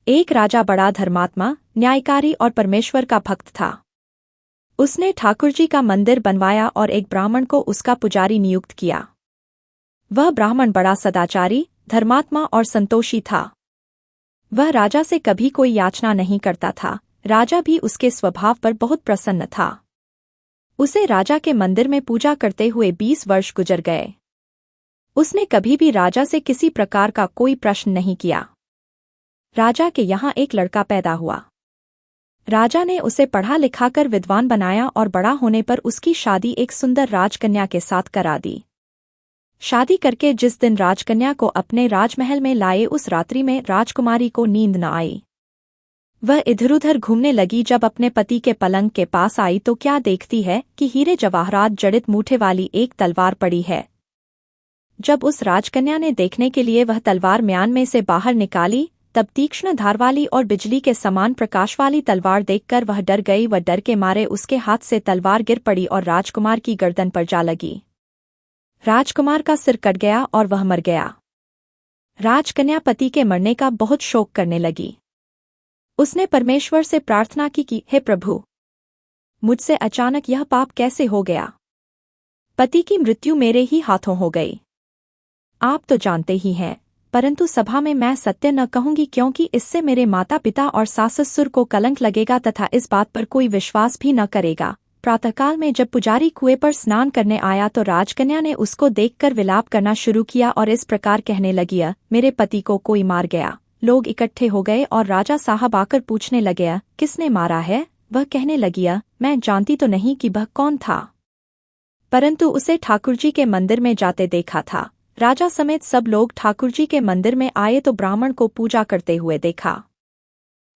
एक राजा बड़ा धर्मात्मा, न्यायकारी और परमेश्वर का भक्त था। उसने ठाकुर जी का मंदिर बनवाया और एक ब्राह्मण को उसका पुजारी नियुक्त किया। वह ब्राह्मण बड़ा सदाचारी, धर्मात्मा और संतोषी था। वह राजा से कभी कोई याचना नहीं करता था। राजा भी उसके स्वभाव पर बहुत प्रसन्न था। उसे राजा के मंदिर में पूजा करते हुए 20 वर्ष गुजर गए। उसने कभी भी राजा से किसी प्रकार का कोई प्रश्न नहीं किया। राजा के यहाँ एक लड़का पैदा हुआ। राजा ने उसे पढ़ा लिखाकर विद्वान बनाया और बड़ा होने पर उसकी शादी एक सुंदर राजकन्या के साथ करा दी। शादी करके जिस दिन राजकन्या को अपने राजमहल में लाए उस रात्रि में राजकुमारी को नींद न आई। वह इधर-उधर घूमने लगी। जब अपने पति के पलंग के पास आई तो क्या देखती है कि हीरे जवाहरात जड़ित मूठे वाली एक तलवार पड़ी है। जब उस राजकन्या ने देखने के लिए वह तलवार म्यान में से बाहर निकाली तब तीक्ष्ण धार वाली और बिजली के समान प्रकाश वाली तलवार देखकर वह डर गई। वह डर के मारे उसके हाथ से तलवार गिर पड़ी और राजकुमार की गर्दन पर जा लगी। राजकुमार का सिर कट गया और वह मर गया। राजकन्या पति के मरने का बहुत शोक करने लगी। उसने परमेश्वर से प्रार्थना की कि हे प्रभु, मुझसे अचानक यह पाप कैसे हो गया। पति की मृत्यु मेरे ही हाथों हो गई। आप तो जानते ही हैं, परंतु सभा में मैं सत्य न कहूंगी क्योंकि इससे मेरे माता पिता और सास ससुर को कलंक लगेगा तथा इस बात पर कोई विश्वास भी न करेगा। प्रातःकाल में जब पुजारी कुएं पर स्नान करने आया तो राजकन्या ने उसको देखकर विलाप करना शुरू किया और इस प्रकार कहने लगी, मेरे पति को कोई मार गया। लोग इकट्ठे हो गए और राजा साहब आकर पूछने लगे, किसने मारा है। वह कहने लगी, मैं जानती तो नहीं कि वह कौन था, परंतु उसे ठाकुर जी के मंदिर में जाते देखा था। राजा समेत सब लोग ठाकुर जी के मंदिर में आए तो ब्राह्मण को पूजा करते हुए देखा।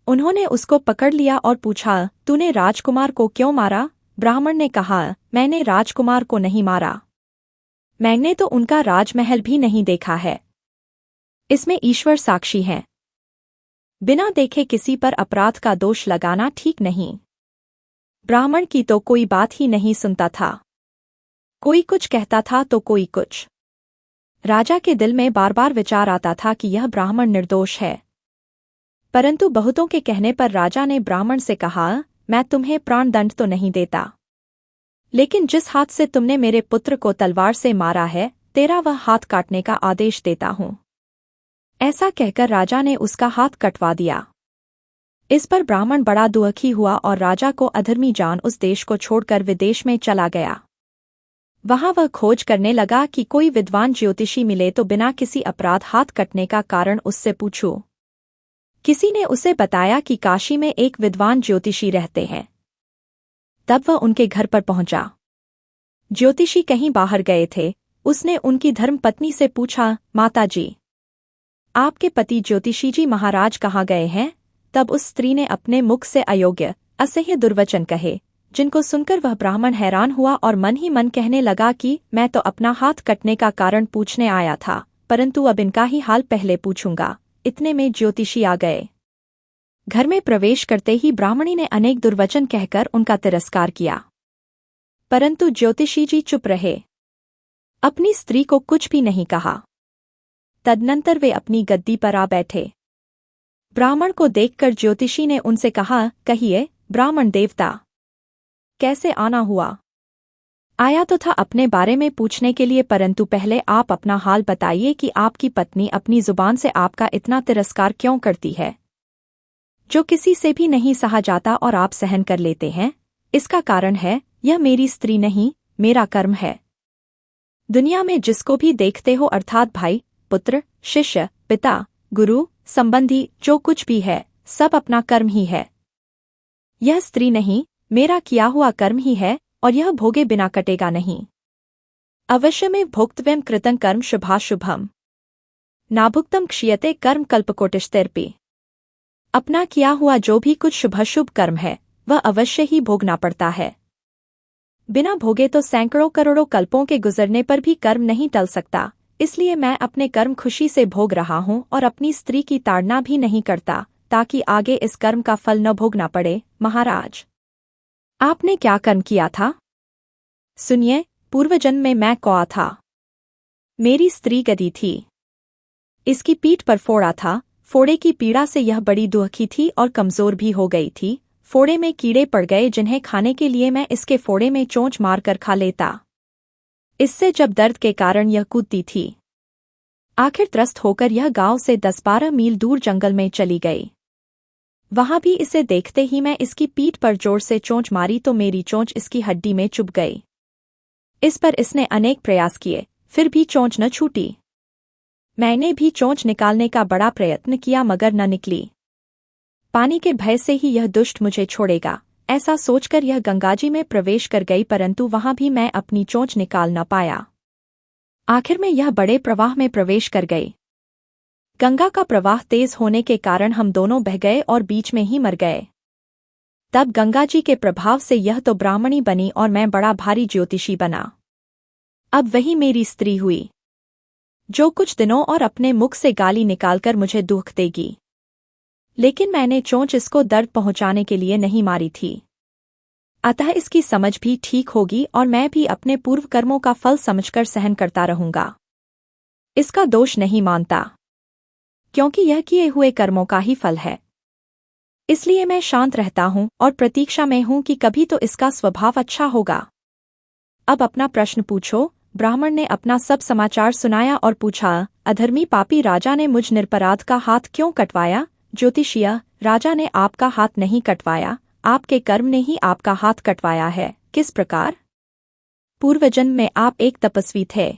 उन्होंने उसको पकड़ लिया और पूछा, तूने राजकुमार को क्यों मारा। ब्राह्मण ने कहा, मैंने राजकुमार को नहीं मारा। मैंने तो उनका राजमहल भी नहीं देखा है। इसमें ईश्वर साक्षी हैं। बिना देखे किसी पर अपराध का दोष लगाना ठीक नहीं। ब्राह्मण की तो कोई बात ही नहीं सुनता था। कोई कुछ कहता था तो कोई कुछ। राजा के दिल में बार बार विचार आता था कि यह ब्राह्मण निर्दोष है। परंतु बहुतों के कहने पर राजा ने ब्राह्मण से कहा, मैं तुम्हें प्राण दंड तो नहीं देता, लेकिन जिस हाथ से तुमने मेरे पुत्र को तलवार से मारा है तेरा वह हाथ काटने का आदेश देता हूँ। ऐसा कहकर राजा ने उसका हाथ कटवा दिया। इस पर ब्राह्मण बड़ा दुखी हुआ और राजा को अधर्मी जान उस देश को छोड़कर विदेश में चला गया। वहां वह खोज करने लगा कि कोई विद्वान ज्योतिषी मिले तो बिना किसी अपराध हाथ कटने का कारण उससे पूछूं। किसी ने उसे बताया कि काशी में एक विद्वान ज्योतिषी रहते हैं। तब वह उनके घर पर पहुंचा। ज्योतिषी कहीं बाहर गए थे। उसने उनकी धर्मपत्नी से पूछा, माताजी, आपके पति ज्योतिषी जी महाराज कहाँ गए हैं। तब उस स्त्री ने अपने मुख से अयोग्य असह्य दुर्वचन कहे, जिनको सुनकर वह ब्राह्मण हैरान हुआ और मन ही मन कहने लगा कि मैं तो अपना हाथ कटने का कारण पूछने आया था, परंतु अब इनका ही हाल पहले पूछूंगा। इतने में ज्योतिषी आ गए। घर में प्रवेश करते ही ब्राह्मणी ने अनेक दुर्वचन कहकर उनका तिरस्कार किया, परंतु ज्योतिषी जी चुप रहे। अपनी स्त्री को कुछ भी नहीं कहा। तदनंतर वे अपनी गद्दी पर आ बैठे। ब्राह्मण को देखकर ज्योतिषी ने उनसे कहा, कहिए ब्राह्मण देवता, कैसे आना हुआ। आया तो था अपने बारे में पूछने के लिए, परंतु पहले आप अपना हाल बताइए कि आपकी पत्नी अपनी जुबान से आपका इतना तिरस्कार क्यों करती है, जो किसी से भी नहीं सहा जाता और आप सहन कर लेते हैं। इसका कारण है, यह मेरी स्त्री नहीं, मेरा कर्म है। दुनिया में जिसको भी देखते हो अर्थात भाई, पुत्र, शिष्य, पिता, गुरु, संबंधी, जो कुछ भी है सब अपना कर्म ही है। यह स्त्री नहीं, मेरा किया हुआ कर्म ही है और यह भोगे बिना कटेगा नहीं। अवश्य में भोक्तव्यम कृतं कर्म शुभाशुभम नाभुक्तम क्षीयते कर्म कल्पकोटिष्तैरपि। अपना किया हुआ जो भी कुछ शुभाशुभ कर्म है वह अवश्य ही भोगना पड़ता है। बिना भोगे तो सैकड़ों करोड़ों कल्पों के गुजरने पर भी कर्म नहीं टल सकता। इसलिए मैं अपने कर्म खुशी से भोग रहा हूँ और अपनी स्त्री की ताड़ना भी नहीं करता, ताकि आगे इस कर्म का फल न भोगना पड़े। महाराज, आपने क्या कर्म किया था? सुनिए, पूर्वजन्म में मैं कौआ था। मेरी स्त्री गधी थी। इसकी पीठ पर फोड़ा था, फोड़े की पीड़ा से यह बड़ी दुखी थी और कमजोर भी हो गई थी। फोड़े में कीड़े पड़ गए जिन्हें खाने के लिए मैं इसके फोड़े में चोंच मारकर खा लेता। इससे जब दर्द के कारण यह कूदती थी। आखिर त्रस्त होकर यह गांव से 10-12 मील दूर जंगल में चली गई। वहां भी इसे देखते ही मैं इसकी पीठ पर जोर से चोंच मारी तो मेरी चोंच इसकी हड्डी में चुभ गई। इस पर इसने अनेक प्रयास किए, फिर भी चोंच न छूटी। मैंने भी चोंच निकालने का बड़ा प्रयत्न किया मगर न निकली। पानी के भय से ही यह दुष्ट मुझे छोड़ेगा, ऐसा सोचकर यह गंगाजी में प्रवेश कर गई, परंतु वहां भी मैं अपनी चोंच निकाल न पाया। आखिर में यह बड़े प्रवाह में प्रवेश कर गई। गंगा का प्रवाह तेज होने के कारण हम दोनों बह गए और बीच में ही मर गए। तब गंगाजी के प्रभाव से यह तो ब्राह्मणी बनी और मैं बड़ा भारी ज्योतिषी बना। अब वही मेरी स्त्री हुई, जो कुछ दिनों और अपने मुख से गाली निकालकर मुझे दुख देगी। लेकिन मैंने चोंच इसको दर्द पहुंचाने के लिए नहीं मारी थी, अतः इसकी समझ भी ठीक होगी और मैं भी अपने पूर्व कर्मों का फल समझकर सहन करता रहूंगा। इसका दोष नहीं मानता, क्योंकि यह किए हुए कर्मों का ही फल है। इसलिए मैं शांत रहता हूं और प्रतीक्षा में हूं कि कभी तो इसका स्वभाव अच्छा होगा। अब अपना प्रश्न पूछो। ब्राह्मण ने अपना सब समाचार सुनाया और पूछा, अधर्मी पापी राजा ने मुझ निरपराध का हाथ क्यों कटवाया? ज्योतिषिया, राजा ने आपका हाथ नहीं कटवाया, आपके कर्म ने ही आपका हाथ कटवाया है। किस प्रकार? पूर्वजन्म में आप एक तपस्वी थे।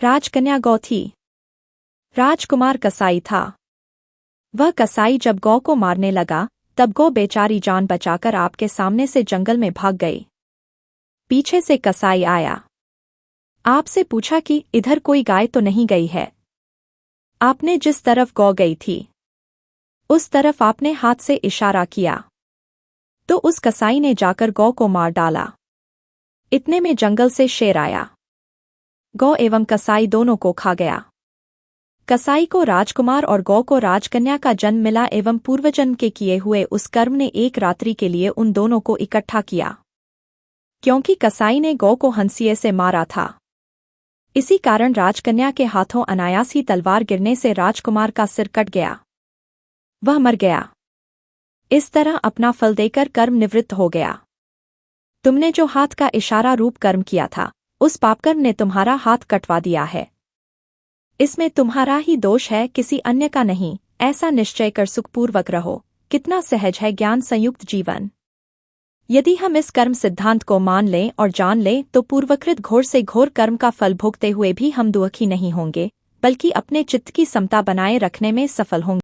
राजकन्या गौ थी, राजकुमार कसाई था। वह कसाई जब गौ को मारने लगा तब गौ बेचारी जान बचाकर आपके सामने से जंगल में भाग गई। पीछे से कसाई आया, आपसे पूछा कि इधर कोई गाय तो नहीं गई है? आपने जिस तरफ गौ गई थी उस तरफ आपने हाथ से इशारा किया, तो उस कसाई ने जाकर गौ को मार डाला। इतने में जंगल से शेर आया, गौ एवं कसाई दोनों को खा गया। कसाई को राजकुमार और गौ को राजकन्या का जन्म मिला एवं पूर्वजन्म के किए हुए उस कर्म ने एक रात्रि के लिए उन दोनों को इकट्ठा किया। क्योंकि कसाई ने गौ को हंसिए से मारा था, इसी कारण राजकन्या के हाथों अनायास ही तलवार गिरने से राजकुमार का सिर कट गया, वह मर गया। इस तरह अपना फल देकर कर्म निवृत्त हो गया। तुमने जो हाथ का इशारा रूप कर्म किया था उस पापकर्म ने तुम्हारा हाथ कटवा दिया है। इसमें तुम्हारा ही दोष है, किसी अन्य का नहीं। ऐसा निश्चय कर सुखपूर्वक रहो। कितना सहज है ज्ञान संयुक्त जीवन। यदि हम इस कर्म सिद्धांत को मान लें और जान लें तो पूर्वकृत घोर से घोर कर्म का फल भोगते हुए भी हम दुखी नहीं होंगे, बल्कि अपने चित्त की समता बनाए रखने में सफल होंगे।